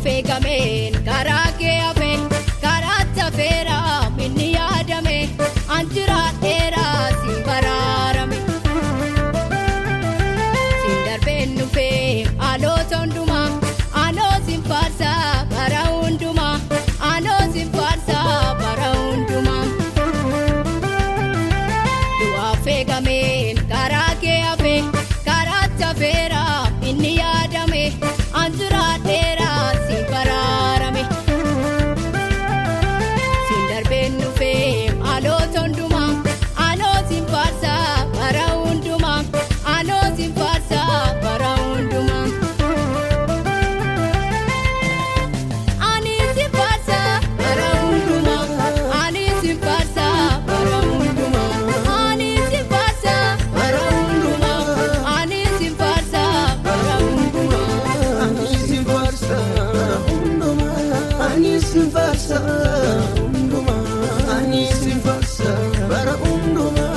feegameen karaa kee hafe karaatti hafeera minni yaadame anjiraadheera siin baraarame siin darbeen dhufee haalota hundumaa anoo siin faarsaa bara hundumaa anoo siin faarsaa bara hundumaa du'aa feegameen karaa kee hafe karaatti hafeera minni yaadame anjiraadheera siin baraarame siin darbeen dhufee haalota hundumaa anoo siin faarsaa bara hundumaa anoo siin faarsaa bara hundumaa ani siin faarsaa bara hundumaa ani siin faarsaa bara hundumaa ani siin faarsaa bara hundumaa ani siin faarsaa bara hundumaa ani siin faarsaa hundumaa ani siin faarsaa bara hundumaa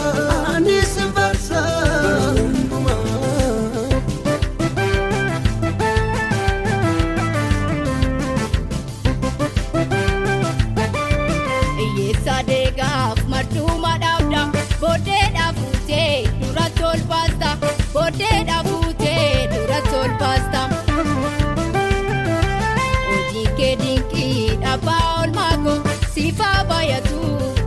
ani siin faarsaa hundumaa hiyyeessa deegaaf martuuma dhaabda booddeedhaa fuutee dura tolfaasta booddeedhaa fuutee dura tolfaasta hojii kee dinqii dhabbaa oolmaa koo siifaa baay'atu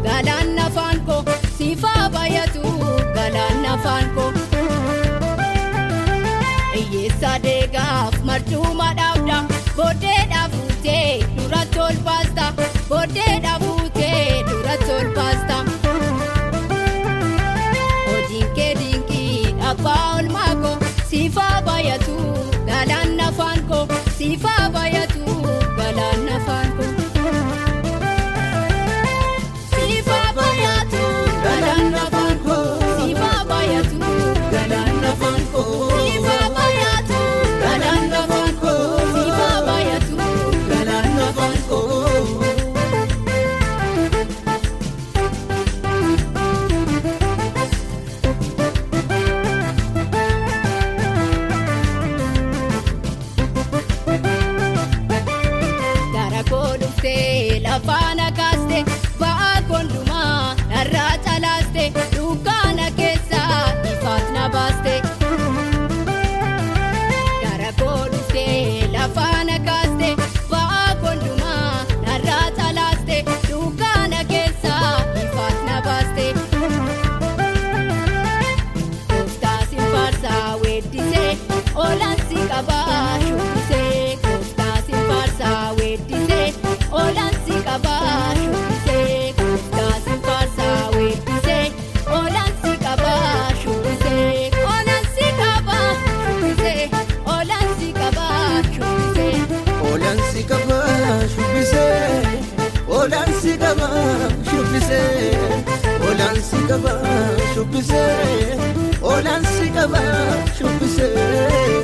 galaan afaan koo siifaa baay'atu galaan afaan koo hiyyeessa deegaaf martuuma dhaabda booddeedhaa fuutee dura tolfaasta booddeedhaa fuutee dura tolfaasta hojii kee dinqii dhabbaa oolmaa koo siifaa baay'atu galaan afaan koo siifaa baay'atu galaan afaan koo siifaa baay'atu galaan afaan koo siifaa baay'atu galaan afaan koo siifaa baay'atu galaan afaan koo siifaa baay'atu galaan afaan koo gara koo dhuftee lafaana kaaste ba'aa kondumaa narraa calaaste dukkaana keessaa ifaat na baaste gara koo dhuftee lafaana kaaste ba'aa kondumaa narraa calaaste dukkaana keessaa ifaat na baaste gooftaa siin faarsaa weeddisee oolaan si qabaa shubbisee gooftaa siin faarsaa weeddisee oolaan si qabaa shubbisee gooftaa siin faarsaa weeddisee oolaan si qabaa shubbisee oolaan si qabaa shubbisee oolaan si qabaa shubbisee oolaan si qabaa shubbisee oolaan si qabaa shubbisee oolaan si qabaa shubbisee oolaan si qabaa shubbisee